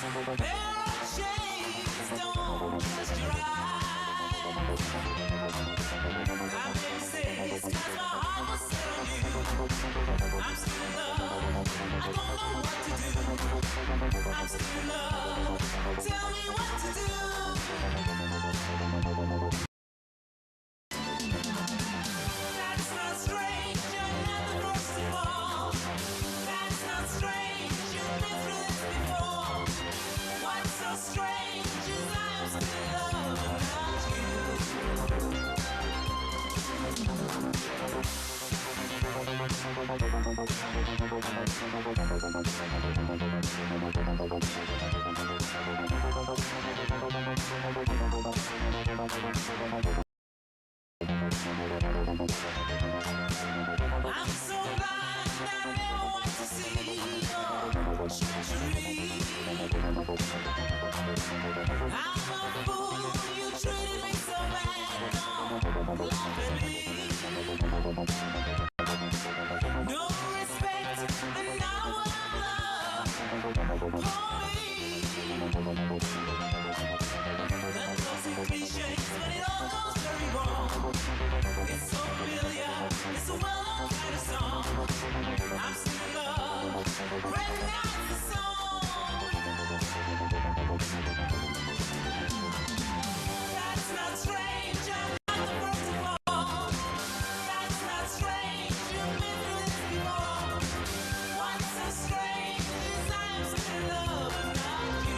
There are chains, don't trust your eyes. I may say it's 'cause my heart was set on you. I'm still in love, I don't know what to do. I'm still in love, tell me what to do. That's not strange, you're not the first to fall. That's not strange, you've been through this before. What's so strange is I am still in love without you. I'm so blind, I never want to see your treachery. I'm a fool, you treated me so bad. Don't laugh at me. No respect, and not what I love. For me, that goes in cliches, but it all goes very wrong. It's so familiar, it's a well-known kind of song. I'm still in love, recognize the song. That's not strange, I'm not the first to fall. That's not strange, you've been through this before. What's so strange is I'm still in love without you.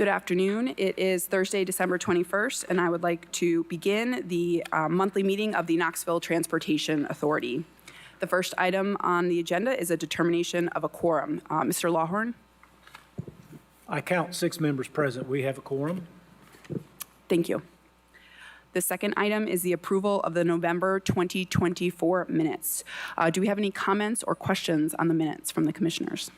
Good afternoon. It is Thursday, December 21st, and I would like to begin the monthly meeting of the Knoxville Transportation Authority. The first item on the agenda is a determination of a quorum. Mr. Lawhorn? I count 6 members present. We have a quorum. Thank you. The second item is the approval of the November 2024 minutes. Do we have any comments or questions on the minutes from the commissioners?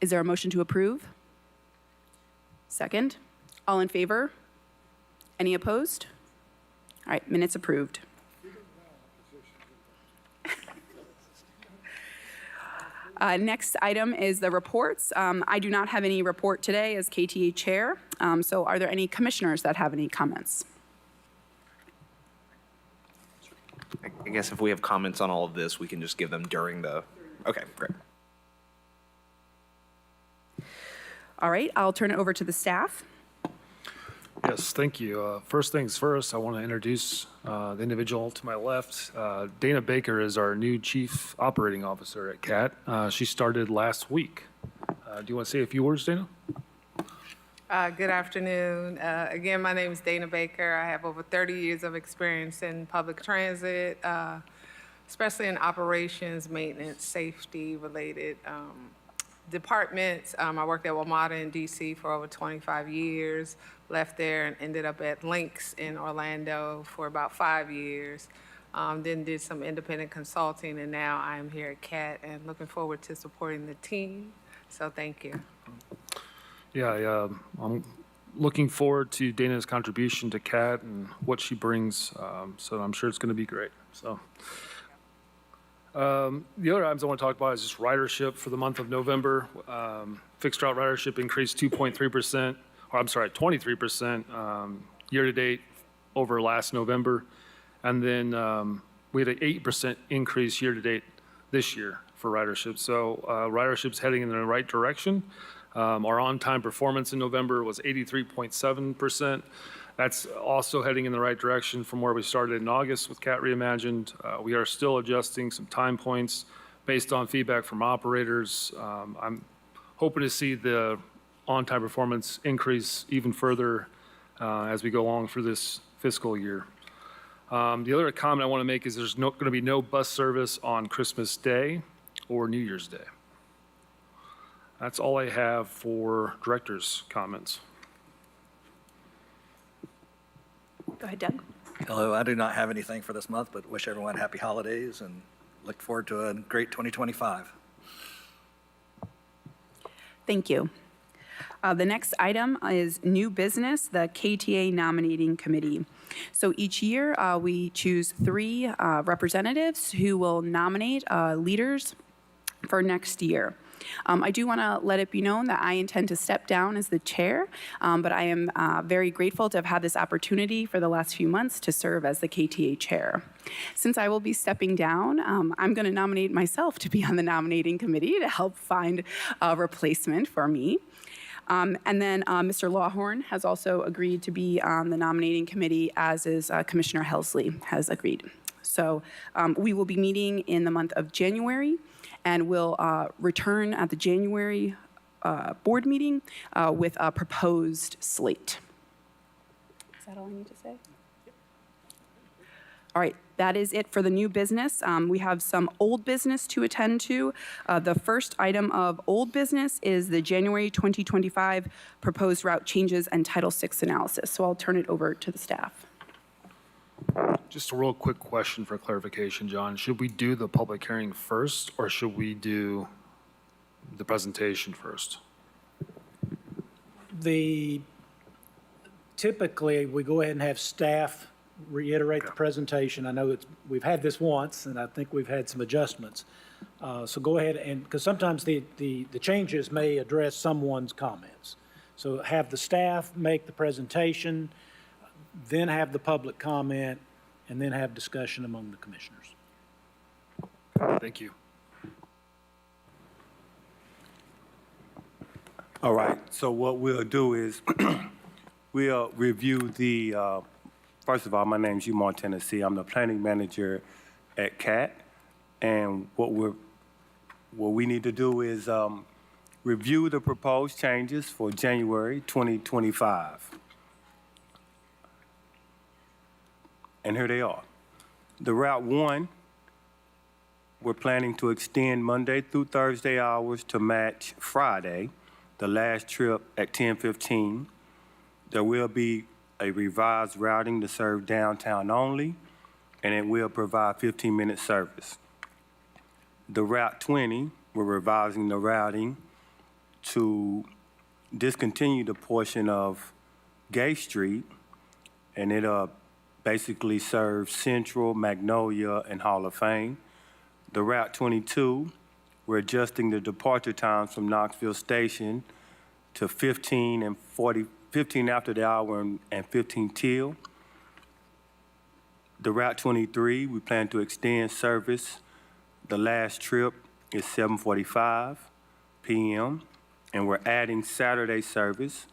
Is there a motion to approve? Second. All in favor? Any opposed? All right, minutes approved. Next item is the reports. I do not have any report today as KTA chair. So are there any commissioners that have any comments? I guess if we have comments on all of this, we can just give them during the, okay, great. All right, I'll turn it over to the staff. Yes, thank you. First things first, I want to introduce the individual to my left. Dana Baker is our new Chief Operating Officer at CAT. She started last week. Do you want to say a few words, Dana? Good afternoon. Again, my name is Dana Baker. I have over 30 years of experience in public transit, especially in operations, maintenance, safety related departments. I worked at WMATA in DC for over 25 years, left there and ended up at Lynx in Orlando for about 5 years. Then did some independent consulting, and now I am here at CAT and looking forward to supporting the team. So thank you. Yeah, I'm looking forward to Dana's contribution to CAT and what she brings. So I'm sure it's going to be great. So. The other items I want to talk about is just ridership for the month of November. Fixed route ridership increased 2.3%, or I'm sorry, 23% year-to-date over last November. And then we had an 8% increase year-to-date this year for ridership. So ridership's heading in the right direction. Our on-time performance in November was 83.7%. That's also heading in the right direction from where we started in August with CAT Reimagined. We are still adjusting some time points based on feedback from operators. I'm hoping to see the on-time performance increase even further as we go along through this fiscal year. The other comment I want to make is there's going to be no bus service on Christmas Day or New Year's Day. That's all I have for director's comments. Go ahead, Doug. Hello, I do not have anything for this month, but wish everyone happy holidays and look forward to a great 2025. Thank you. The next item is new business, the KTA nominating committee. So each year we choose 3 representatives who will nominate leaders for next year. I do want to let it be known that I intend to step down as the chair, but I am very grateful to have had this opportunity for the last few months to serve as the KTA chair. Since I will be stepping down, I'm going to nominate myself to be on the nominating committee to help find a replacement for me. And then Mr. Lawhorn has also agreed to be on the nominating committee, as is Commissioner Helsley has agreed. So we will be meeting in the month of January, and we'll return at the January board meeting with a proposed slate. Is that all I need to say? All right, that is it for the new business. We have some old business to attend to. The first item of old business is the January 2025 proposed route changes and Title VI analysis. So I'll turn it over to the staff. Just a real quick question for clarification, John. Should we do the public hearing first, or should we do the presentation first? Typically, we go ahead and have staff reiterate the presentation. I know we've had this once, and I think we've had some adjustments. So go ahead, and because sometimes the changes may address someone's comments. So have the staff make the presentation, then have the public comment, and then have discussion among the commissioners. Thank you. All right, so what we'll do is we'll review the, first of all, my name is Umar Tennessee. I'm the planning manager at CAT. And what we need to do is review the proposed changes for January 2025. And here they are. The Route 1, we're planning to extend Monday through Thursday hours to match Friday, the last trip at 10:15. There will be a revised routing to serve downtown only, and it will provide 15-minute service. The Route 20, we're revising the routing to discontinue the portion of Gay Street, and it'll basically serve Central, Magnolia, and Hall of Fame. The Route 22, we're adjusting the departure times from Knoxville Station to 15 after the hour and 15 till. The Route 23, we plan to extend service. The last trip is 7:45 p.m., and we're adding Saturday service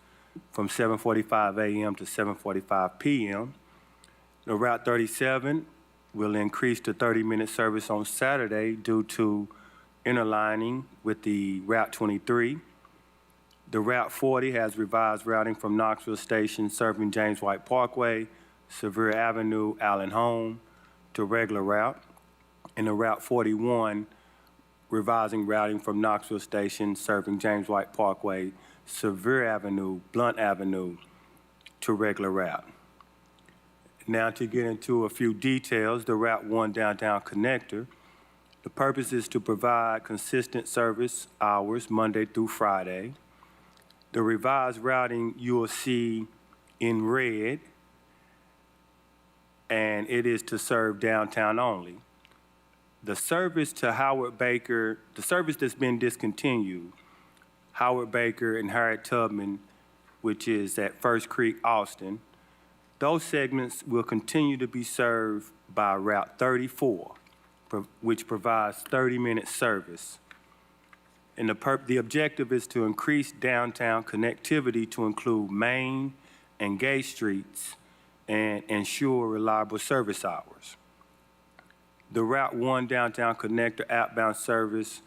from 7:45 a.m. to 7:45 p.m. The Route 37 will increase to 30-minute service on Saturday due to interlining with the Route 23. The Route 40 has revised routing from Knoxville Station serving James White Parkway, Sevier Avenue, Allen Home to regular route. And the Route 41 revising routing from Knoxville Station serving James White Parkway, Sevier Avenue, Blunt Avenue to regular route. Now to get into a few details, the Route 1 downtown connector. The purpose is to provide consistent service hours Monday through Friday. The revised routing you will see in red, and it is to serve downtown only. The service to Howard Baker, the service that's been discontinued, Howard Baker and Harriet Tubman, which is at First Creek, Austin, those segments will continue to be served by Route 34, which provides 30-minute service. And the objective is to increase downtown connectivity to include Main and Gay Streets and ensure reliable service hours. The Route 1 downtown connector outbound service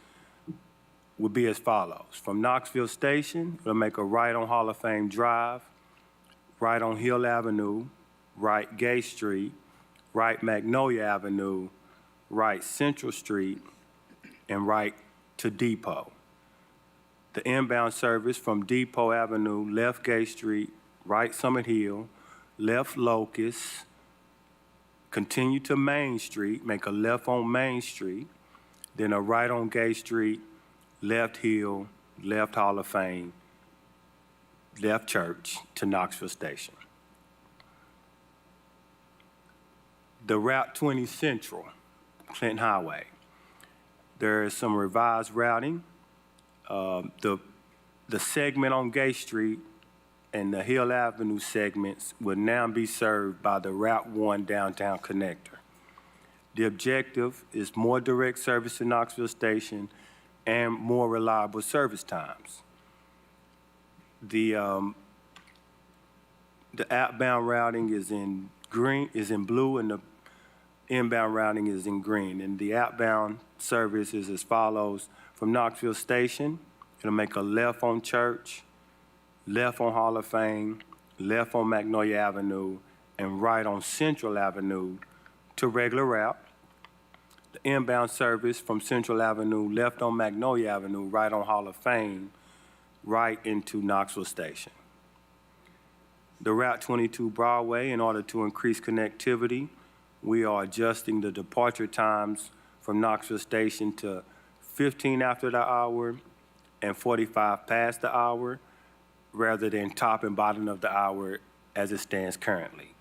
will be as follows. From Knoxville Station, it'll make a right on Hall of Fame Drive, right on Hill Avenue, right Gay Street, right Magnolia Avenue, right Central Street, and right to Depot. The inbound service from Depot Avenue, left Gay Street, right Summit Hill, left Locust, continue to Main Street, make a left on Main Street, then a right on Gay Street, left Hill, left Hall of Fame, left Church to Knoxville Station. The Route 20 Central, Clinton Highway. There is some revised routing. The segment on Gay Street and the Hill Avenue segments will now be served by the Route 1 downtown connector. The objective is more direct service to Knoxville Station and more reliable service times. The outbound routing is in blue, and the inbound routing is in green. And the outbound service is as follows. From Knoxville Station, it'll make a left on Church, left on Hall of Fame, left on Magnolia Avenue, and right on Central Avenue to regular route. The inbound service from Central Avenue, left on Magnolia Avenue, right on Hall of Fame, right into Knoxville Station. The Route 22 Broadway, in order to increase connectivity, we are adjusting the departure times from Knoxville Station to 15 after the hour and 45 past the hour, rather than top and bottom of the hour as it stands currently.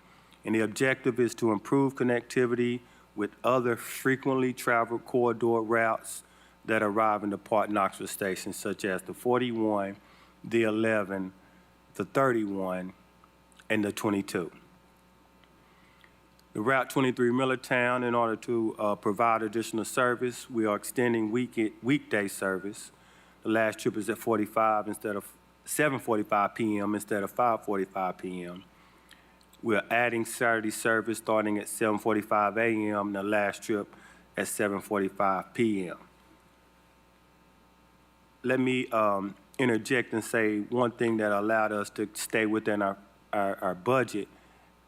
And the objective is to improve connectivity with other frequently traveled corridor routes that arrive and depart Knoxville Station, such as the 41, the 11, the 31, and the 22. The Route 23 Millertown, in order to provide additional service, we are extending weekday service. The last trip is at 7:45 p.m. instead of 5:45 p.m. We're adding Saturday service starting at 7:45 a.m. The last trip at 7:45 p.m. let me interject and say one thing that allowed us to stay within our budget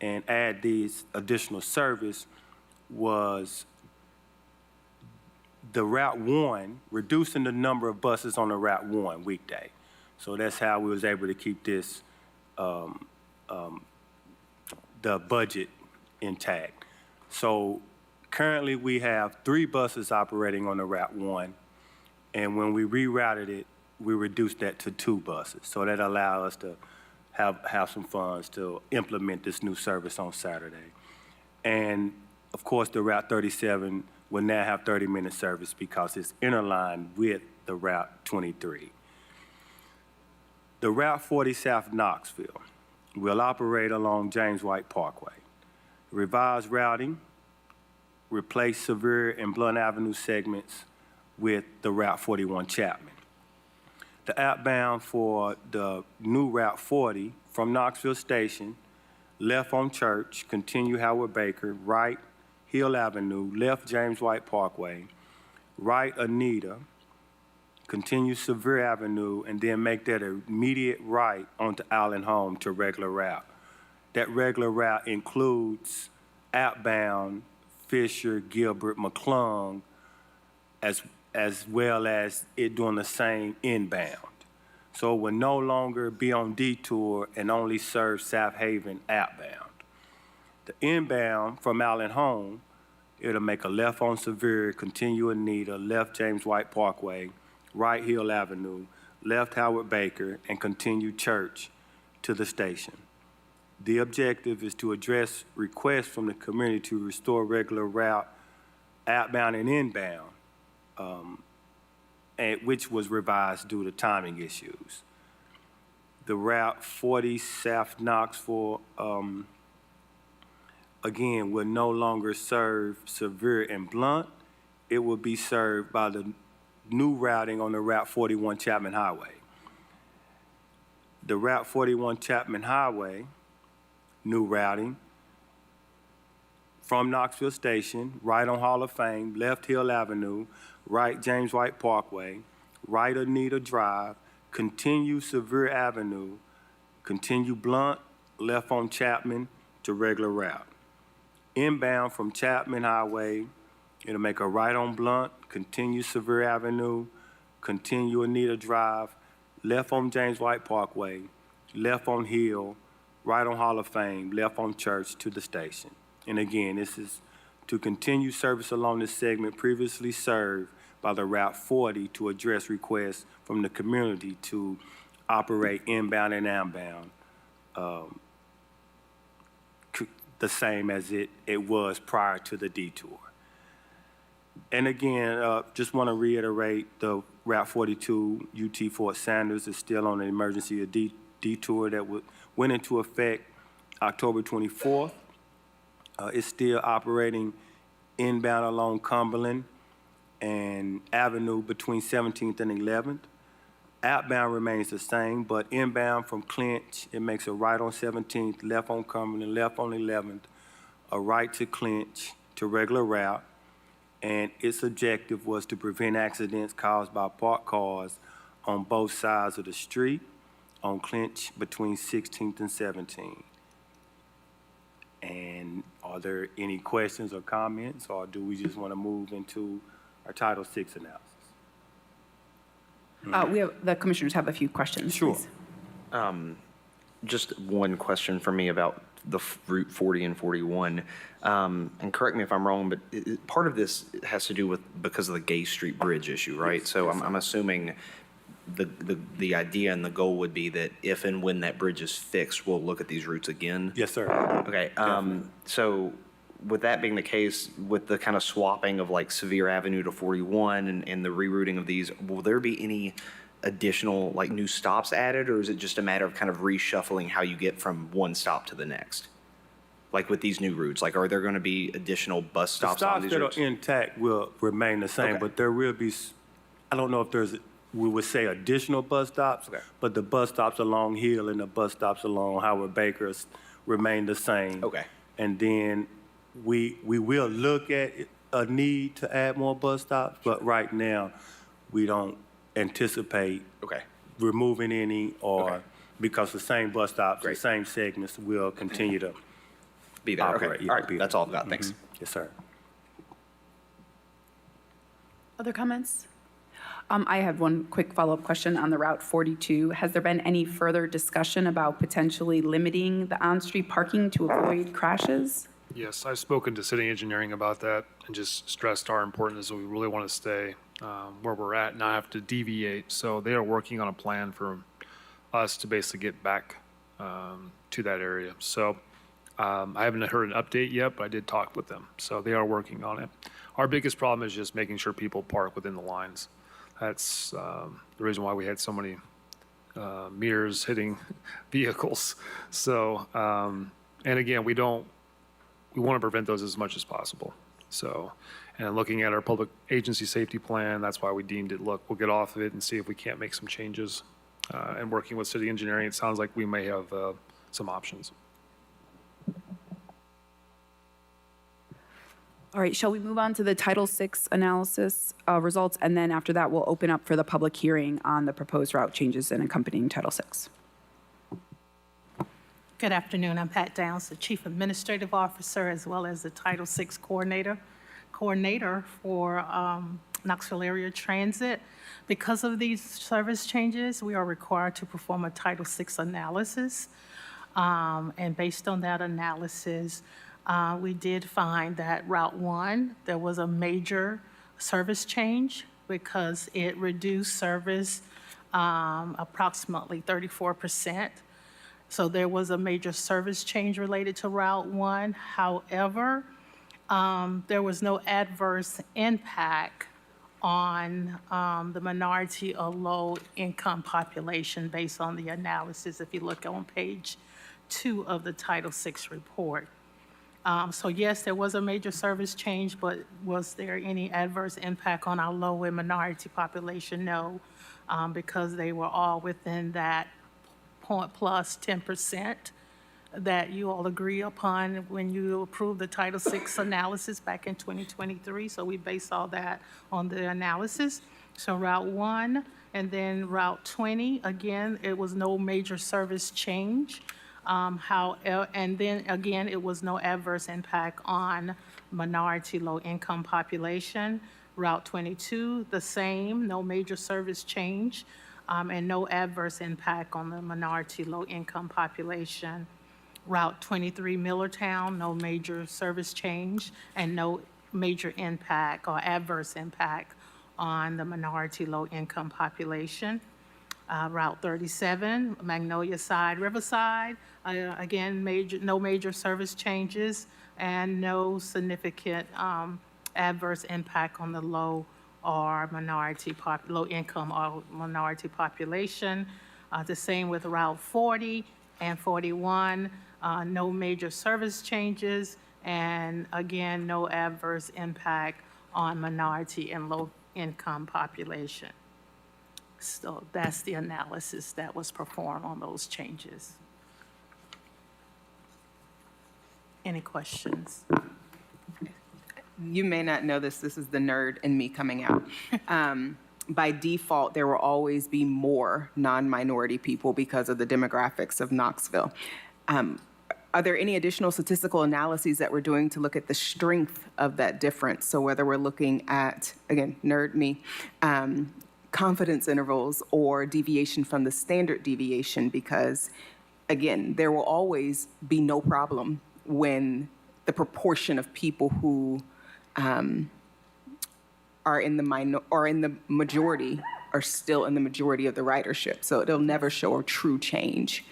and add these additional service was the Route 1, reducing the number of buses on the Route 1 weekday. So that's how we was able to keep this, the budget intact. So currently we have 3 buses operating on the Route 1, and when we rerouted it, we reduced that to 2 buses. So that allowed us to have some funds to implement this new service on Saturday. And of course, the Route 37 will now have 30-minute service because it's interlined with the Route 23. The Route 40 South Knoxville will operate along James White Parkway. Revised routing replace Sevier and Blunt Avenue segments with the Route 41 Chapman. The outbound for the new Route 40 from Knoxville Station, left on Church, continue Howard Baker, right Hill Avenue, left James White Parkway, right Anita, continue Sevier Avenue, and then make that immediate right onto Island Home to regular route. That regular route includes outbound Fisher, Gilbert, McClung, as well as it doing the same inbound. So it will no longer be on detour and only serve South Haven outbound. The inbound from Allen Home, it'll make a left on Sevier, continue Anita, left James White Parkway, right Hill Avenue, left Howard Baker, and continue Church to the station. The objective is to address requests from the community to restore regular route outbound and inbound, which was revised due to timing issues. The Route 40 South Knoxville, again, will no longer serve Sevier and Blunt. It will be served by the new routing on the Route 41 Chapman Highway. The Route 41 Chapman Highway, new routing, from Knoxville Station, right on Hall of Fame, left Hill Avenue, right James White Parkway, right Anita Drive, continue Sevier Avenue, continue Blunt, left on Chapman to regular route. Inbound from Chapman Highway, it'll make a right on Blunt, continue Sevier Avenue, continue Anita Drive, left on James White Parkway, left on Hill, right on Hall of Fame, left on Church to the station. And again, this is to continue service along this segment previously served by the Route 40 to address requests from the community to operate inbound and outbound the same as it was prior to the detour. And again, just want to reiterate the Route 42 UT Fort Sanders is still on an emergency detour that went into effect October 24th. It's still operating inbound along Cumberland and Avenue between 17th and 11th. Outbound remains the same, but inbound from Clinch, it makes a right on 17th, left on Cumberland, left on 11th, a right to Clinch to regular route, and its objective was to prevent accidents caused by parked cars on both sides of the street on Clinch between 16th and 17th. And are there any questions or comments, or do we just want to move into our Title VI analysis? The commissioners have a few questions. Sure. Please. Just one question for me about the Route 40 and 41. And correct me if I'm wrong, but part of this has to do with because of the Gay Street Bridge issue, right? Yes, So yes, I'm assuming the idea and the goal would be that if and when that bridge is fixed, we'll look at these routes again? Yes, sir. Okay, so with that being the case, with the kind of swapping of like Sevier Avenue to 41 and the rerouting of these, will there be any additional like new stops added, or is it just a matter of kind of reshuffling how you get from one stop to the next? Like with these new routes, like are there going to be additional bus The stops on stops these that routes? are intact will remain the same, Okay. but there will be, I don't know if we would say additional bus stops, Okay. but the bus stops along Hill and the bus stops along Howard Baker's remain the same. Okay. And then we will look at a need to add more bus stops, but right now, we don't anticipate Okay. removing any or, Okay. because the same bus stops, the Great. same segments will continue to Be there. operate. Okay. Yeah, All right. be That's there. all I've got. Thanks. Yes, sir. Other comments? I have one quick follow-up question on the Route 42. Has there been any further discussion about potentially limiting the on-street parking to avoid crashes? Yes, I've spoken to city engineering about that and just stressed our importance that we really want to stay where we're at, not have to deviate. So they are working on a plan for us to basically get back to that area. So I haven't heard an update yet, but I did talk with them. So they are working on it. Our biggest problem is just making sure people park within the lines. That's the reason why we had so many mirrors hitting vehicles. So, and again, we want to prevent those as much as possible. So, and looking at our public agency safety plan, that's why we deemed it, look, we'll get off of it and see if we can't make some changes. And working with city engineering, it sounds like we may have some options. All right, shall we move on to the Title VI analysis results? And then after that, we'll open up for the public hearing on the proposed route changes and accompanying Title VI. Good afternoon. I'm Pat Downs, the Chief Administrative Officer, as well as the Title VI Coordinator for Knoxville Area Transit. Because of these service changes, we are required to perform a Title VI analysis. And based on that analysis, we did find that Route 1, there was a major service change because it reduced service approximately 34%. So there was a major service change related to Route 1. However, there was no adverse impact on the minority or low-income population based on the analysis, if you look on page 2 of the Title VI report. So yes, there was a major service change, but was there any adverse impact on our low and minority population? No, because they were all within that point plus 10% that you all agree upon when you approved the Title VI analysis back in 2023. So we based all that on the analysis. So Route 1 and then Route 20, again, it was no major service change. And then again, it was no adverse impact on minority low-income population. Route 22, the same, no major service change, and no adverse impact on the minority low-income population. Route 23, Millertown, no major service change and no major impact or adverse impact on the minority low-income population. Route 37, Magnolia Side, Riverside, again, no major service changes and no significant adverse impact on the low income or minority population. The same with Route 40 and 41, no major service changes and again, no adverse impact on minority and low income population. So that's the analysis that was performed on those changes. Any questions? You may not know this is the nerd in me coming out. By default, there will always be more non-minority people because of the demographics of Knoxville. Are there any additional statistical analyses that we're doing to look at the strength of that difference? So whether we're looking at, again, nerd me, confidence intervals or deviation from the standard deviation, because again, there will always be no problem when the proportion of people who are in the majority are still in the majority of the ridership. So it'll never show a true change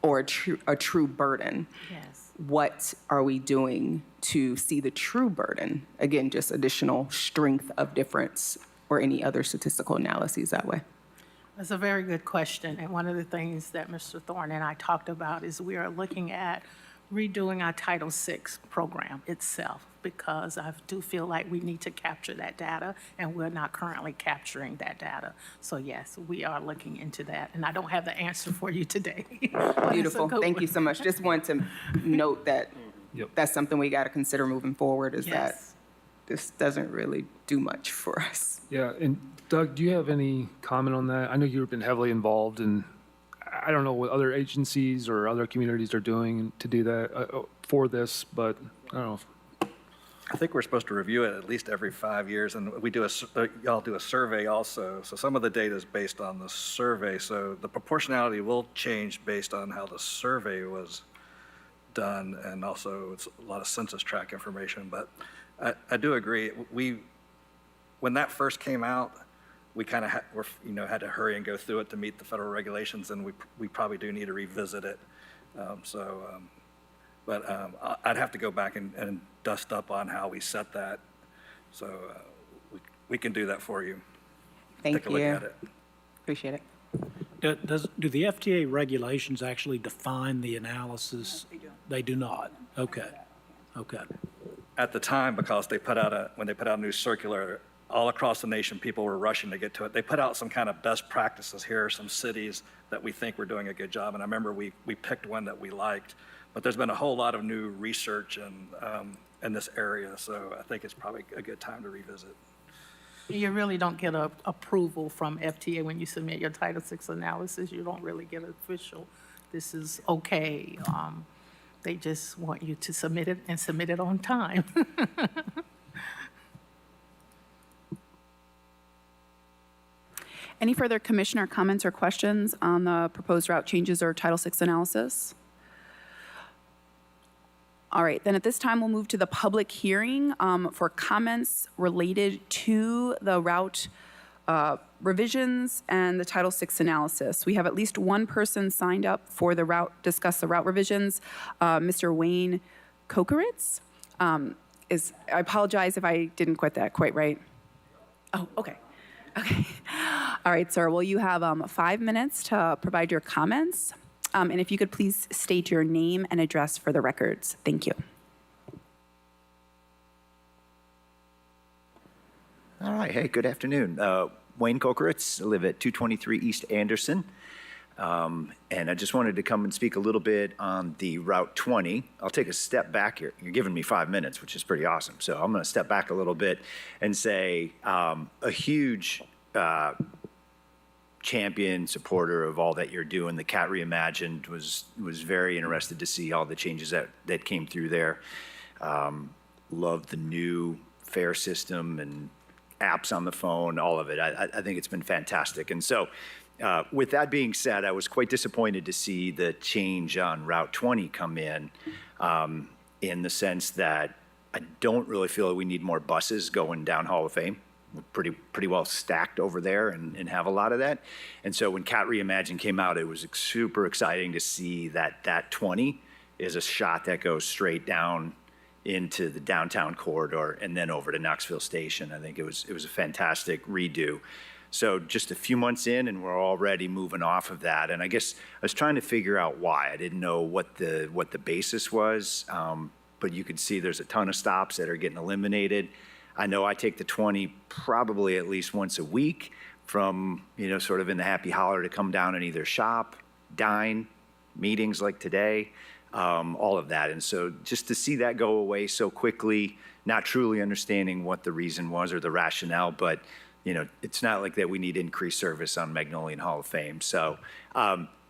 or a true burden. Yes. What are we doing to see the true burden? Again, just additional strength of difference or any other statistical analyses that way? That's a very good question. And one of the things that Mr. Thorne and I talked about is we are looking at redoing our Title VI program itself, because I do feel like we need to capture that data, and we're not currently capturing that data. So yes, we are looking into that, and I don't have the answer for you today. Beautiful, thank you so much. Just want to note that Yep. that's something we got to consider moving forward, is that Yes. this doesn't really do much for us. Yeah, and Doug, do you have any comment on that? I know you've been heavily involved in, I don't know what other agencies or other communities are doing to do that for this, but I don't know. I think we're supposed to review it at least every 5 years, and we do y'all do a survey also. So some of the data is based on the survey, so the proportionality will change based on how the survey was done, and also it's a lot of census tract information. But I do agree. When that first came out, we kind of had to hurry and go through it to meet the federal regulations, and we probably do need to revisit it. But I'd have to go back and dust up on how we set that. So we can do that for you. Thank Take a look you. at it. Appreciate it. Do the FTA regulations actually define the analysis? They do not. Okay. At the time, because when they put out a new circular, all across the nation, people were rushing to get to it. They put out some kind of best practices. Here are some cities that we think were doing a good job. And I remember we picked one that we liked. But there's been a whole lot of new research in this area, so I think it's probably a good time to revisit. You really don't get a approval from FTA when you submit your Title VI analysis. You don't really get official, this is okay. They just want you to submit it and submit it on time. Any further commissioner comments or questions on the proposed route changes or Title VI analysis? All right, then at this time, we'll move to the public hearing for comments related to the route revisions and the Title VI analysis. We have at least one person signed up for discuss the route revisions, Mr. Wayne Kokeritz. I apologize if I didn't quite that quite right. Oh, okay. All right, sir. Well, you have 5 minutes to provide your comments. And if you could please state your name and address for the records. Thank you. All right. Hey, good afternoon. Wayne Kokeritz. I live at 223 East Anderson. And I just wanted to come and speak a little bit on the Route 20. I'll take a step back here. You're giving me 5 minutes, which is pretty awesome. So I'm going to step back a little bit and say a huge champion, supporter of all that you're doing. The CAT Reimagined was very interested to see all the changes that came through there. Love the new fare system and apps on the phone, all of it. I think it's been fantastic. And so with that being said, I was quite disappointed to see the change on Route 20 come in the sense that I don't really feel that we need more buses going down Hall of Fame. We're pretty well stacked over there and have a lot of that. And so when CAT Reimagined came out, it was super exciting to see that 20 is a shot that goes straight down into the downtown corridor and then over to Knoxville Station. I think it was a fantastic redo. So just a few months in and we're already moving off of that. And I guess I was trying to figure out why. I didn't know what the basis was, but you could see there's a ton of stops that are getting eliminated. I know I take the 20 probably at least once a week from, sort of in the happy holler to come down and either shop, dine, meetings like today, all of that. And so just to see that go away so quickly, not truly understanding what the reason was or the rationale, but it's not like that we need increased service on Magnolia and Hall of Fame. So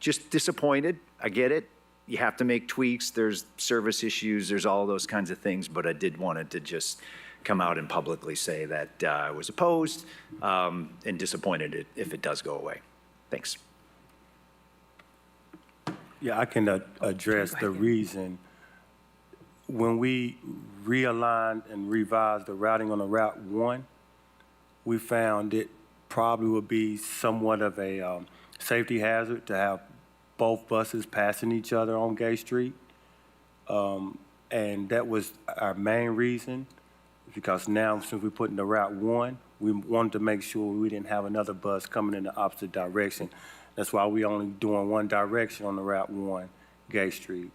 just disappointed. I get it. You have to make tweaks. There's service issues. There's all those kinds of things. But I did want to just come out and publicly say that I was opposed and disappointed if it does go away. Thanks. Yeah, I can address the reason. When we realigned and revised the routing on the Route 1, we found it probably would be somewhat of a safety hazard to have both buses passing each other on Gay Street. And that was our main reason, because now since we're putting the Route 1, we wanted to make sure we didn't have another bus coming in the opposite direction. That's why we only doing one direction on the Route 1, Gay Street.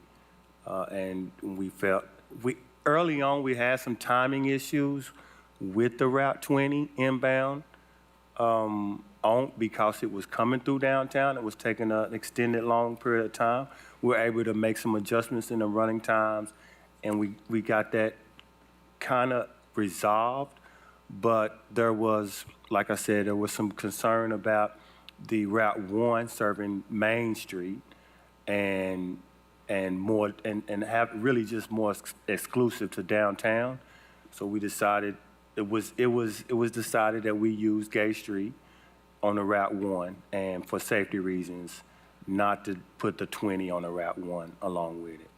And we felt, early on we had some timing issues with the Route 20 inbound because it was coming through downtown. It was taking an extended long period of time. We were able to make some adjustments in the running times, and we got that kind of resolved, but there was, like I said, there was some concern about the Route 1 serving Main Street and more and have really just more exclusive to downtown. So we decided it was decided that we use Gay Street on the Route 1, and for safety reasons, not to put the 20 on the Route 1 along with it.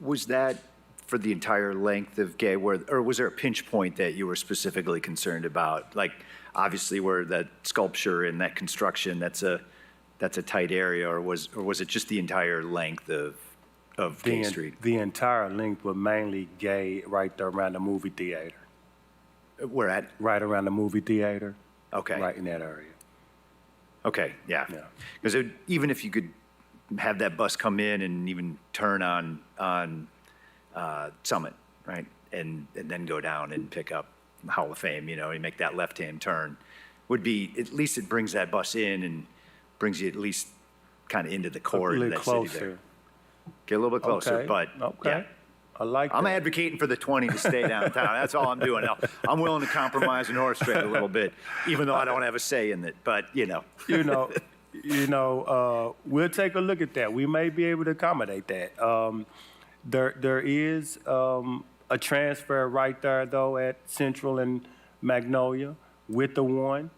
Was that for the entire length of Gay, or was there a pinch point that you were specifically concerned about? Like, obviously, where that sculpture and that construction, that's a tight area, or was it just the entire length of Gay Street? The entire length, but mainly Gay, right there around the movie theater. Where at? Right around the movie theater. Okay. Right in that area. Okay, yeah. Yeah. Because even if you could have that bus come in and even turn on Summit, right, and then go down and pick up Hall of Fame, you make that left-hand turn, would be, at least it brings that bus in and brings you at least kind of into the core of that city there. Get a little bit closer, Okay, but okay. yeah. I like I'm that. advocating for the 20 to stay downtown. That's all I'm doing. Now, I'm willing to compromise in North Street a little bit, even though I don't have a say in it. But We'll take a look at that. We may be able to accommodate that. There is a transfer right there though at Central and Magnolia with the 1.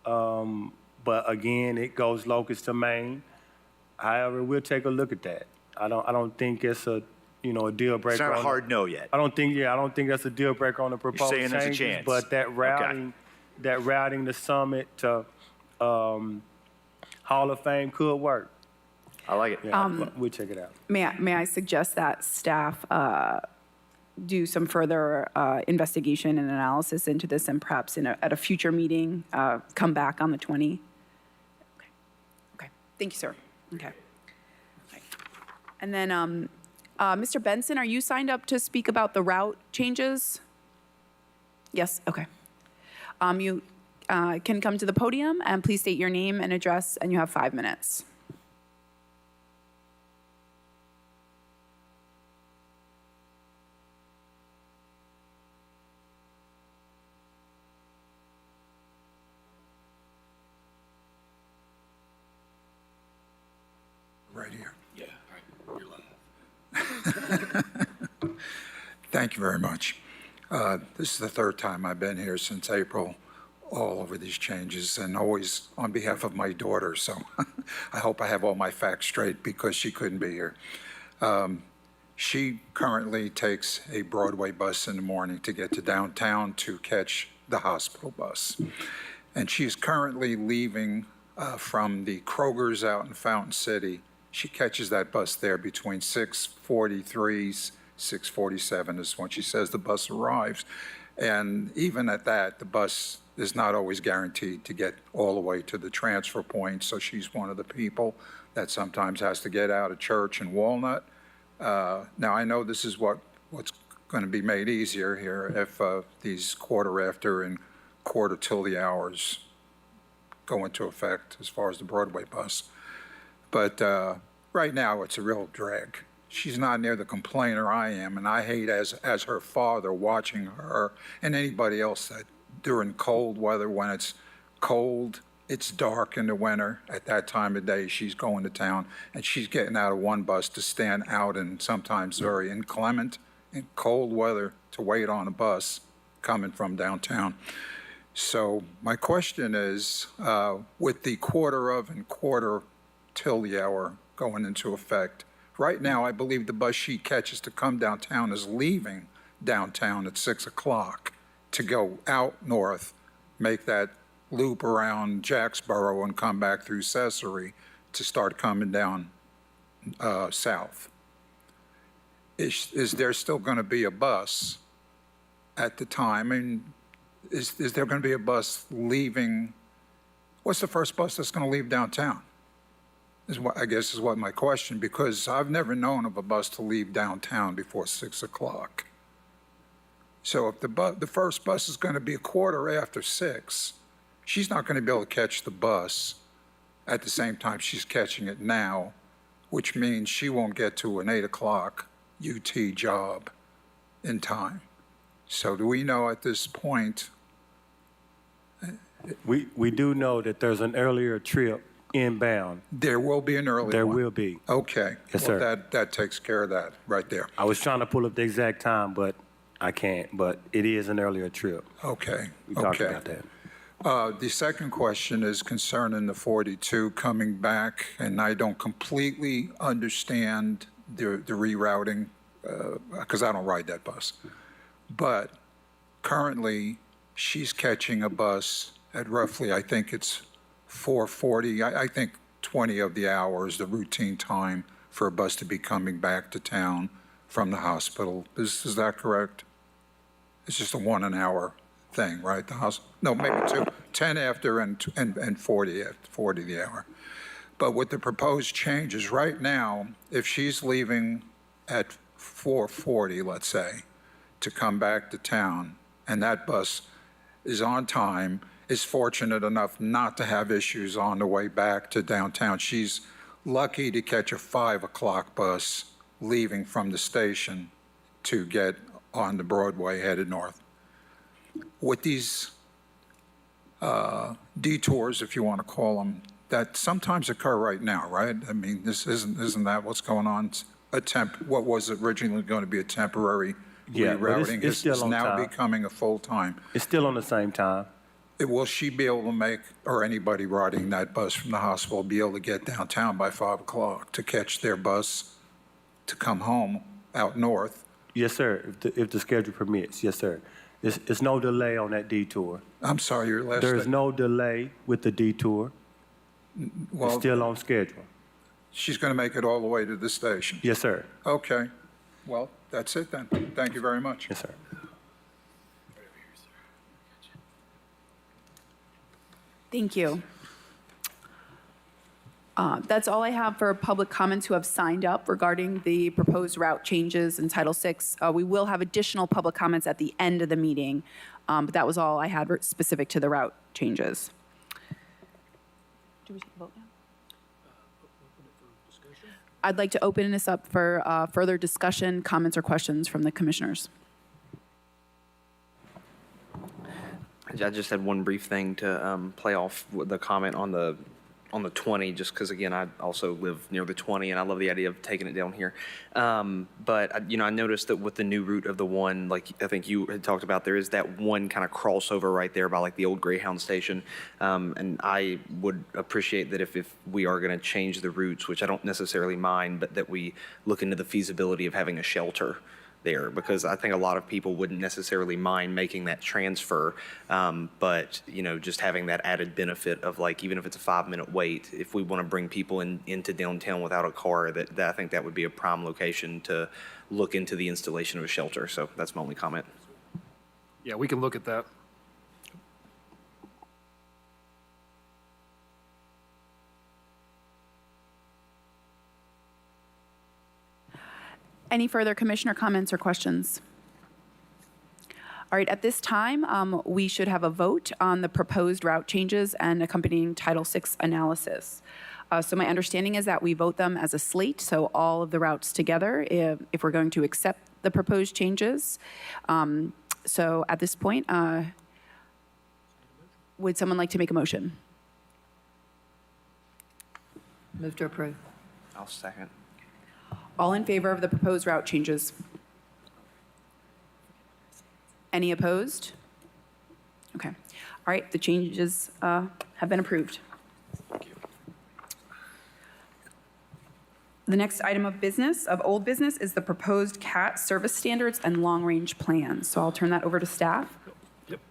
But again, it goes locust to Main. However, we'll take a look at that. I don't think it's a deal breaker. it's not a hard no yet. I don't think that's a deal breaker on the proposed saying there's a changes, chance. but that routing the Summit to Hall of Fame could work. I like it. Yeah, we'll check it out. May I suggest that staff do some further investigation and analysis into this, and perhaps at a future meeting, come back on the 20? Okay. Thank you, sir. Okay. And then, Mr. Benson, are you signed up to speak about the route changes? Yes, okay. You can come to the podium and please state your name and address, and you have 5 minutes. Right here. Yeah, all right. You're live. Thank you very much. This is the 3rd time I've been here since April, all over these changes, and always on behalf of my daughter, so I hope I have all my facts straight because she couldn't be here. She currently takes a Broadway bus in the morning to get to downtown to catch the hospital bus. And she's currently leaving from the Kroger's out in Fountain City. She catches that bus there between 6:43, 6:47 is when she says the bus arrives. And even at that, the bus is not always guaranteed to get all the way to the transfer point. So she's one of the people that sometimes has to get out of church in Walnut. Now, I know this is what's going to be made easier here if these quarter after and quarter till the hours go into effect as far as the Broadway bus. But right now, it's a real drag. She's not near the complainer I am, and I hate as her father watching her and anybody else that during cold weather, when it's cold, it's dark in the winter, at that time of day, she's going to town, and she's getting out of one bus to stand out in sometimes very inclement and cold weather to wait on a bus coming from downtown. So my question is, with the quarter of and quarter till the hour going into effect, right now, I believe the bus she catches to come downtown is leaving downtown at 6 o'clock to go out north, make that loop around Jacksboro and come back through Cesare to start coming down south. Is there still going to be a bus at the time? And is there going to be a bus leaving? What's the first bus that's going to leave downtown? I guess is what my question, because I've never known of a bus to leave downtown before 6 o'clock. So if the first bus is going to be a quarter after 6, she's not going to be able to catch the bus at the same time she's catching it now, which means she won't get to an 8 o'clock UT job in time. So do we know at this point, We do know that there's an earlier trip inbound. there will be an early one? There will be. Okay. Yes, Well, sir. that takes care of that right there. I was trying to pull up the exact time, but I can't. But it is an earlier trip. Okay. We talked Okay. about that. The second question is concerning the 42 coming back, and I don't completely understand the rerouting, because I don't ride that bus. But currently, she's catching a bus at roughly, I think it's 4:40. I think 20 of the hour is the routine time for a bus to be coming back to town from the hospital. Is that correct? It's just a 1 an hour thing, right? The house, no, maybe 2, 10 after and 40 the hour. But with the proposed changes, right now, if she's leaving at 4:40, let's say, to come back to town, and that bus is on time, is fortunate enough not to have issues on the way back to downtown, she's lucky to catch a 5 o'clock bus leaving from the station to get on the Broadway headed north. With these detours, if you want to call them, that sometimes occur right now, right? I mean, isn't that what's going on? What was originally going to be a temporary Yeah, but rerouting it's still is on now time. becoming a full-time. It's still on the same time. Will she be able to make, or anybody riding that bus from the hospital, be able to get downtown by 5 o'clock to catch their bus to come home out north? Yes, sir. If the schedule permits, yes, sir. It's no delay on that detour. I'm sorry, your last. There is no delay with the detour. It's Well, still on schedule. she's going to make it all the way to the station. Yes, sir. Okay. Well, that's it then. Thank you very much. Yes, sir. Thank you. That's all I have for public comments who have signed up regarding the proposed route changes in Title VI. We will have additional public comments at the end of the meeting, but that was all I had specific to the route changes. Do we vote now? I'd like to open this up for further discussion, comments, or questions from the commissioners. I just had one brief thing to play off with the comment on the 20, just because, again, I also live near the 20, and I love the idea of taking it down here. But, I noticed that with the new route of the 1, like I think you had talked about, there is that one kind of crossover right there by, like, the old Greyhound station. And I would appreciate that if we are going to change the routes, which I don't necessarily mind, but that we look into the feasibility of having a shelter there, because I think a lot of people wouldn't necessarily mind making that transfer, but just having that added benefit of, like, even if it's a 5-minute wait, if we want to bring people into downtown without a car, that I think that would be a prime location to look into the installation of a shelter. So that's my only comment. Yeah, we can look at that. Any further commissioner comments or questions? All right, at this time, we should have a vote on the proposed route changes and accompanying Title VI analysis. So my understanding is that we vote them as a slate, so all of the routes together, if we're going to accept the proposed changes. So at this point, would someone like to make a motion? Move to approve. I'll second. All in favor of the proposed route changes? Any opposed? Okay. All right, the changes have been approved. The next item of business, of old business, is the proposed CAT service standards and long-range plans. So I'll turn that over to staff. Yep.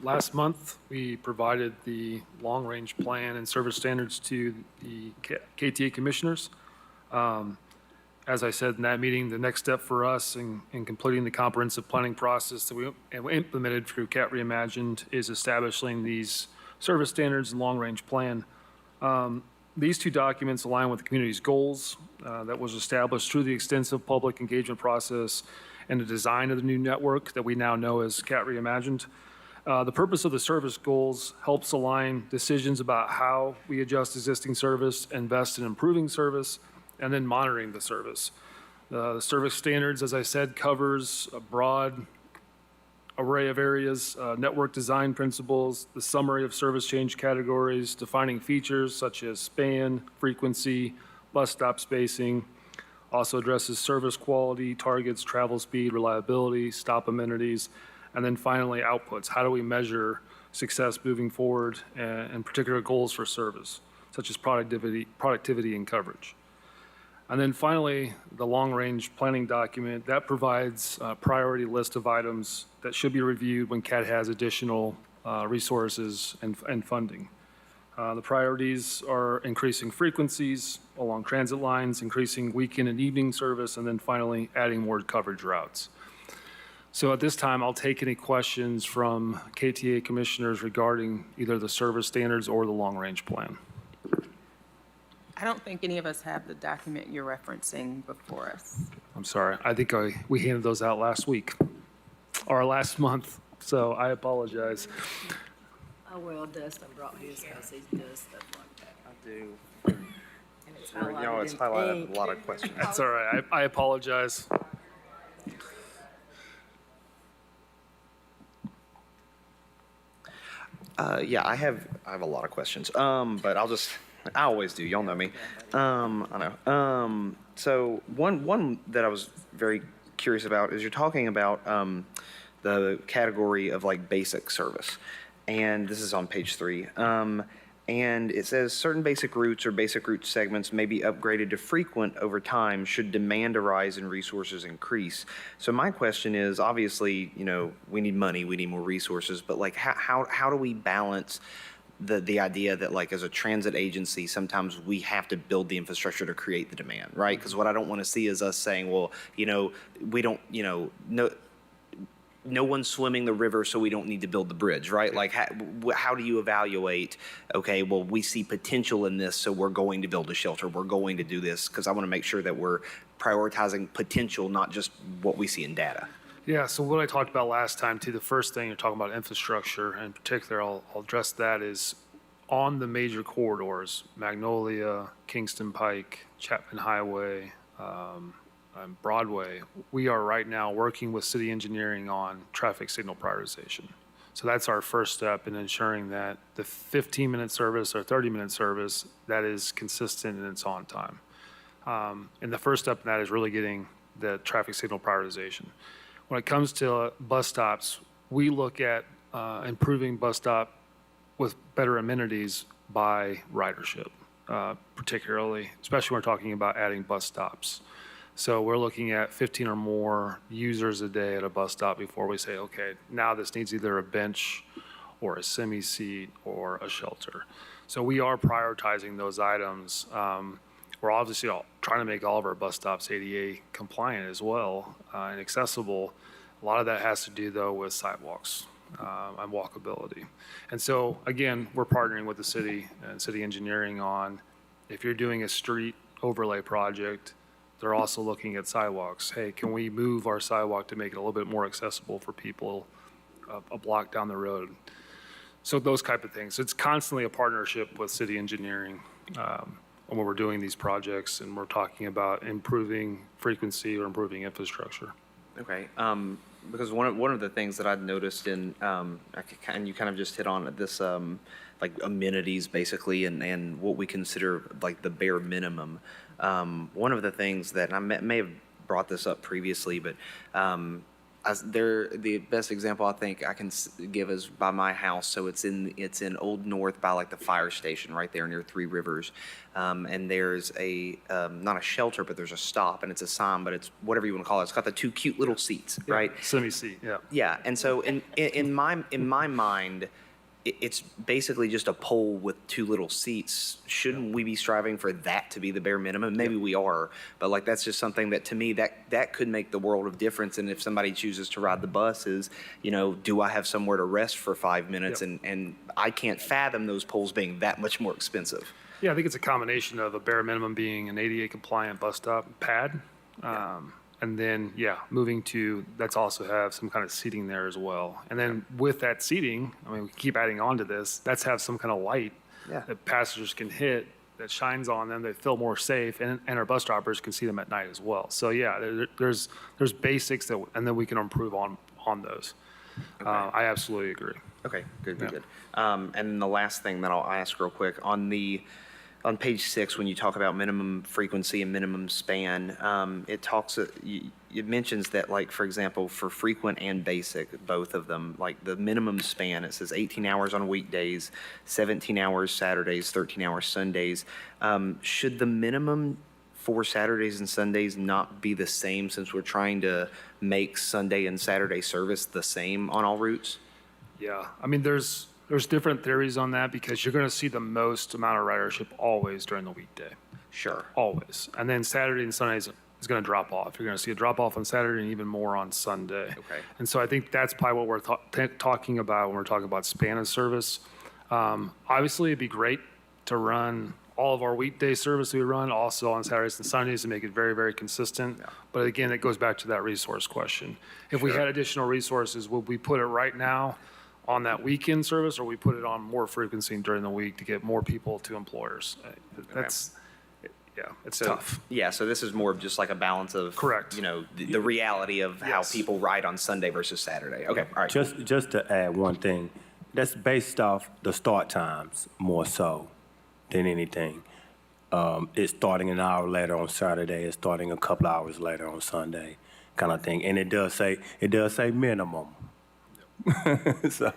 Last month, we provided the long-range plan and service standards to the KTA commissioners. As I said in that meeting, the next step for us in completing the comprehensive planning process that we implemented through CAT Reimagined is establishing these service standards and long-range plan. These two documents align with the community's goals that was established through the extensive public engagement process and the design of the new network that we now know as CAT Reimagined. The purpose of the service goals helps align decisions about how we adjust existing service, invest in improving service, and then monitoring the service. The service standards, as I said, covers a broad array of areas, network design principles, the summary of service change categories, defining features such as span, frequency, bus stop spacing. Also addresses service quality, targets travel speed, reliability, stop amenities, and then finally outputs. How do we measure success moving forward and particular goals for service, such as productivity and coverage. And then finally, the long-range planning document, that provides a priority list of items that should be reviewed when CAT has additional resources and funding. The priorities are increasing frequencies along transit lines, increasing weekend and evening service, and then finally adding more coverage routes. So at this time, I'll take any questions from KTA commissioners regarding either the service standards or the long-range plan. I don't think any of us have the document you're referencing before us. I'm sorry. I think we handed those out last week or last month, so I apologize. Oh, well, Dustin brought his because he does stuff like that. I do. And it's You know, it's in highlighted pink. a lot of questions. That's all right. I apologize. Yeah, I have a lot of questions. But I always do. Y'all know me. I know. So one that I was very curious about is you're talking about the category of like basic service, and this is on page 3. And it says certain basic routes or basic route segments may be upgraded to frequent over time should demand arise and resources increase. So my question is, obviously, you know, we need money, we need more resources, but like how do we balance the idea that like as a transit agency, sometimes we have to build the infrastructure to create the demand, right? Because what I don't want to see is us saying, well, you know, we don't, you know, no one's swimming the river, so we don't need to build the bridge, right? Like, how do you evaluate, okay, well, we see potential in this, so we're going to build a shelter, we're going to do this, because I want to make sure that we're prioritizing potential, not just what we see in data. Yeah, so what I talked about last time, too, the first thing you're talking about infrastructure, in particular, I'll address that, is on the major corridors, Magnolia, Kingston Pike, Chapman Highway, Broadway, we are right now working with city engineering on traffic signal prioritization. So that's our first step in ensuring that the 15-minute service or 30-minute service, that is consistent and it's on time. And the first step in that is really getting the traffic signal prioritization. When it comes to bus stops, we look at improving bus stop with better amenities by ridership, particularly, especially when we're talking about adding bus stops. So we're looking at 15 or more users a day at a bus stop before we say, okay, now this needs either a bench or a semi-seat or a shelter. So we are prioritizing those items. We're obviously trying to make all of our bus stops ADA compliant as well and accessible. A lot of that has to do, though, with sidewalks and walkability. And so, again, we're partnering with the city and city engineering on if you're doing a street overlay project, they're also looking at sidewalks. Hey, can we move our sidewalk to make it a little bit more accessible for people a block down the road? So those type of things. So it's constantly a partnership with city engineering when we're doing these projects and we're talking about improving frequency or improving infrastructure. Okay, because one of the things that I'd noticed in, and you kind of just hit on this, like amenities basically, and what we consider like the bare minimum. One of the things that I may have brought this up previously, but the best example I think I can give is by my house. So it's in Old North by like the fire station right there near Three Rivers, and there's a not a shelter, but there's a stop, and it's a sign, but it's whatever you want to call it. It's got the 2 cute little seats, right? Semi-seat, yeah. Yeah, and so in my mind, it's basically just a pole with 2 little seats. Shouldn't we be striving for that to be the bare minimum? Maybe we are, but like that's just something that to me that could make the world of difference. And if somebody chooses to ride the bus, is, you know, do I have somewhere to rest for 5 minutes? Yep. And I can't fathom those poles being that much more expensive. Yeah, I think it's a combination of a bare minimum being an ADA compliant bus stop pad. And then, moving to, that's also have some kind of seating there as well. And then with that seating, I mean, we keep adding on to this, that's have some kind of light that passengers can hit that shines on them, they feel more safe, and our bus stoppers can see them at night as well. So yeah, there's basics that, and then we can improve on those. I absolutely agree. Okay, good, good, good. And then the last thing that I'll ask real quick, on page 6, when you talk about minimum frequency and minimum span, it mentions that, like, for example, for frequent and basic, both of them, like the minimum span, it says 18 hours on weekdays, 17 hours Saturdays, 13 hours Sundays. Should the minimum for Saturdays and Sundays not be the same, since we're trying to make Sunday and Saturday service the same on all routes? Yeah, I mean, there's different theories on that because you're going to see the most amount of ridership always during the weekday. Sure. Always. And then Saturday and Sundays is going to drop off. You're going to see a drop off on Saturday and even more on Sunday. Okay. And so I think that's probably what we're talking about when we're talking about span of service. Obviously, it'd be great to run all of our weekday service we run also on Saturdays and Sundays to make it very, very consistent. Yeah. But again, it goes back to that resource question. If we had additional resources, would we put it right now on that weekend service, or we put it on more frequency during the week to get more people to employers? It's tough. Yeah, so this is more of just like a balance of, Correct. you know, the reality of how people ride on Sunday versus Saturday. Okay, all right. Just to add one thing, that's based off the start times more so than anything. It's starting an hour later on Saturday, it's starting a couple hours later on Sunday, kind of thing. And it does say minimum. So.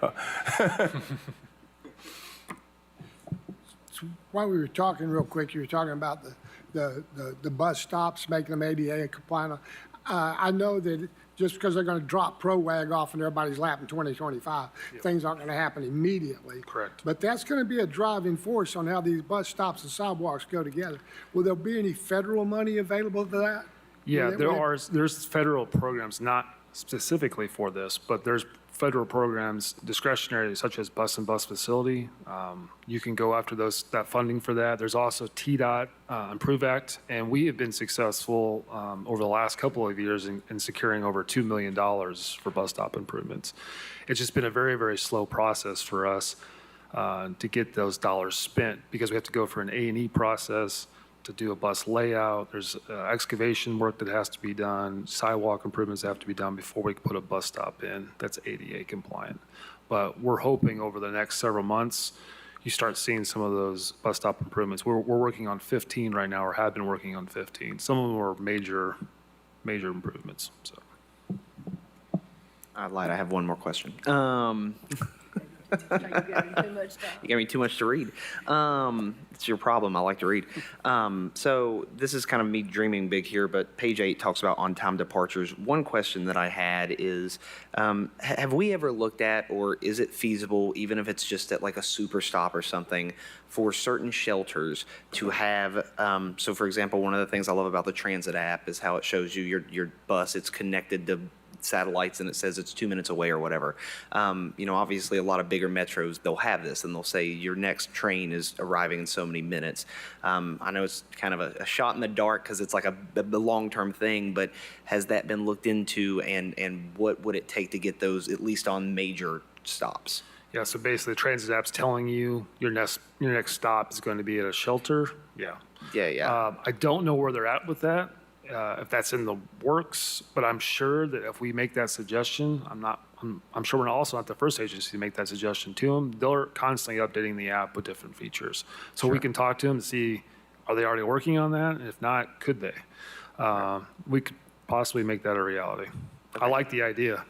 While we were talking real quick, you were talking about the bus stops, making them ADA compliant. I know that just because they're going to drop ProWag off in everybody's lap in 2025, things aren't going to happen immediately. Correct. But that's going to be a driving force on how these bus stops and sidewalks go together. Will there be any federal money available for that? Yeah, there's federal programs, not specifically for this, but there's federal programs discretionary, such as bus and bus facility. You can go after that funding for that. There's also TDOT Improve Act, and we have been successful over the last couple of years in securing over $2 million for bus stop improvements. It's just been a very, very slow process for us to get those dollars spent, because we have to go for an A&E process to do a bus layout. There's excavation work that has to be done, sidewalk improvements have to be done before we can put a bus stop in that's ADA compliant. But we're hoping over the next several months, you start seeing some of those bus stop improvements. We're working on 15 right now, or have been working on 15. Some of them are major improvements. So. I lied, I have one more question. You gave me too much to read. It's your problem. I like to read. So this is kind of me dreaming big here, but page 8 talks about on-time departures. One question that I had is, have we ever looked at, or is it feasible, even if it's just at like a super stop or something, for certain shelters to have, so for example, one of the things I love about the transit app is how it shows you your bus, it's connected to satellites and it says it's 2 minutes away or whatever. You know, obviously a lot of bigger metros, they'll have this and they'll say your next train is arriving in so many minutes. I know it's kind of a shot in the dark because it's like a long-term thing, but has that been looked into, and what would it take to get those at least on major stops? Yeah, so basically the transit app's telling you your next stop is going to be at a shelter. Yeah. Yeah. I don't know where they're at with that. If that's in the works, but I'm sure that if we make that suggestion, I'm sure we're also not the first agency to make that suggestion to them. They're constantly updating the app with different features. So we can talk to them to see, are they already working on that? And if not, could they? We could possibly make that a reality. Okay. I like the idea.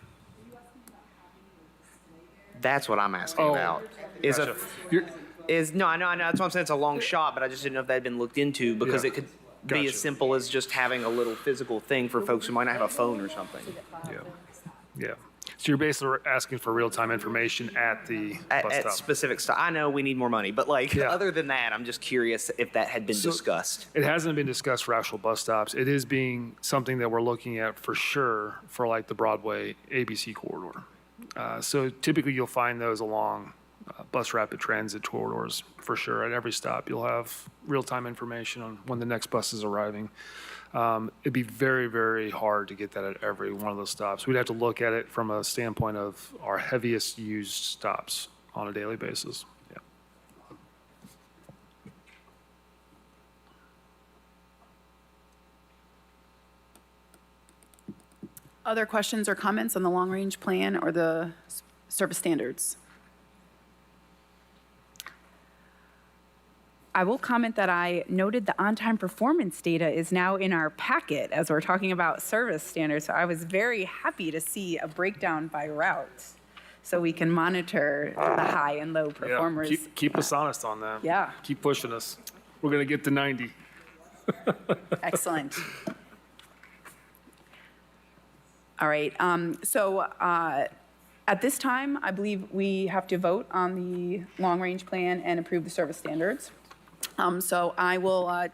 That's what I'm asking about. No, I know, that's what I'm saying. It's a long shot, but I just didn't know if that had been looked into, because it could be as simple as just having a little physical thing for folks who might not have a phone or something. Yeah. So you're basically asking for real-time information at the bus stop. At specific stop. I know we need more money, but other than that, I'm just curious if that had been discussed. It hasn't been discussed for actual bus stops. It is being something that we're looking at for sure for like the Broadway ABC corridor. So typically you'll find those along bus rapid transit corridors for sure. At every stop, you'll have real-time information on when the next bus is arriving. It'd be very, very hard to get that at every one of those stops. We'd have to look at it from a standpoint of our heaviest used stops on a daily basis. Other questions or comments on the long-range plan or the service standards? I will comment that I noted the on-time performance data is now in our packet as we're talking about service standards. So I was very happy to see a breakdown by route so we can monitor the high and low performers. Yeah, keep us honest on that. Yeah. Keep pushing us. We're going to get to 90. Excellent. All right. At this time, I believe we have to vote on the long-range plan and approve the service standards. So I will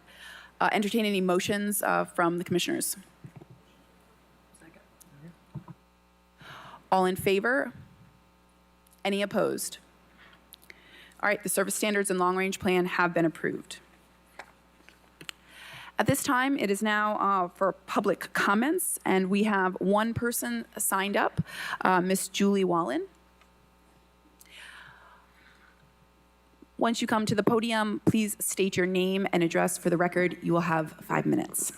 entertain any motions from the commissioners. All in favor? Any opposed? All right, the service standards and long-range plan have been approved. At this time, it is now for public comments, and we have one person signed up, Miss Julie Wallen. Once you come to the podium, please state your name and address for the record. You will have 5 minutes.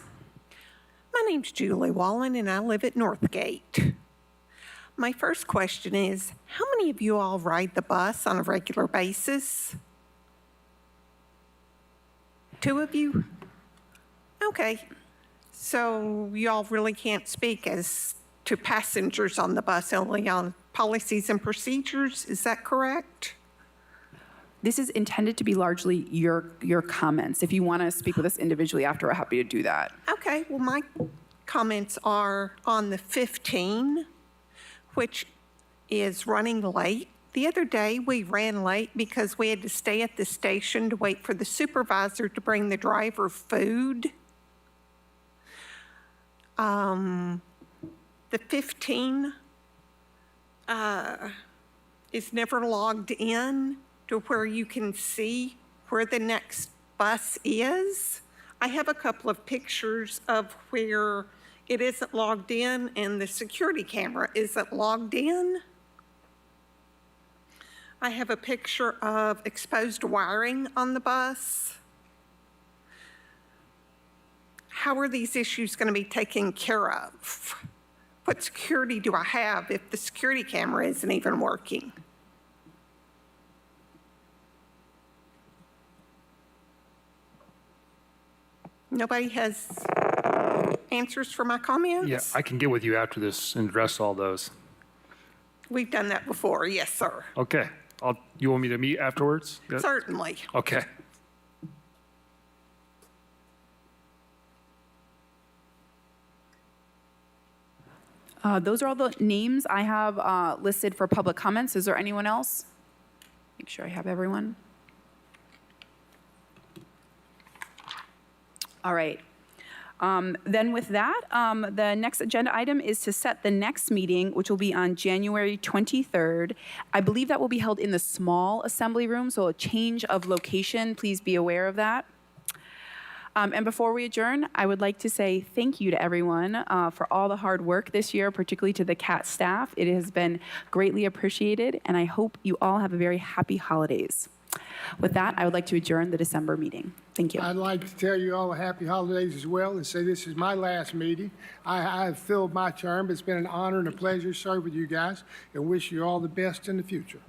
My name's Julie Wallen, and I live at Northgate. My first question is, how many of you all ride the bus on a regular basis? 2 of you? Okay. So y'all really can't speak as to passengers on the bus, only on policies and procedures. Is that correct? This is intended to be largely your comments. If you want to speak with us individually after, we're happy to do that. Okay, well, my comments are on the 15, which is running late. The other day, we ran late because we had to stay at the station to wait for the supervisor to bring the driver food. The 15 is never logged in to where you can see where the next bus is. I have a couple of pictures of where it isn't logged in and the security camera isn't logged in. I have a picture of exposed wiring on the bus. How are these issues going to be taken care of? What security do I have if the security camera isn't even working? Nobody has answers for my comments? Yeah, I can get with you after this and address all those. We've done that before, yes, sir. Okay. You want me to meet afterwards? Yeah? Certainly. Okay. Those are all the names I have listed for public comments. Is there anyone else? Make sure I have everyone. All right. Then with that, the next agenda item is to set the next meeting, which will be on January 23rd. I believe that will be held in the small assembly room, so a change of location. Please be aware of that. And before we adjourn, I would like to say thank you to everyone for all the hard work this year, particularly to the CAT staff. It has been greatly appreciated, and I hope you all have a very happy holidays. With that, I would like to adjourn the December meeting. Thank you. I'd like to tell you all a happy holidays as well and say this is my last meeting. I have filled my term. It's been an honor and a pleasure to serve with you guys and wish you all the best in the future.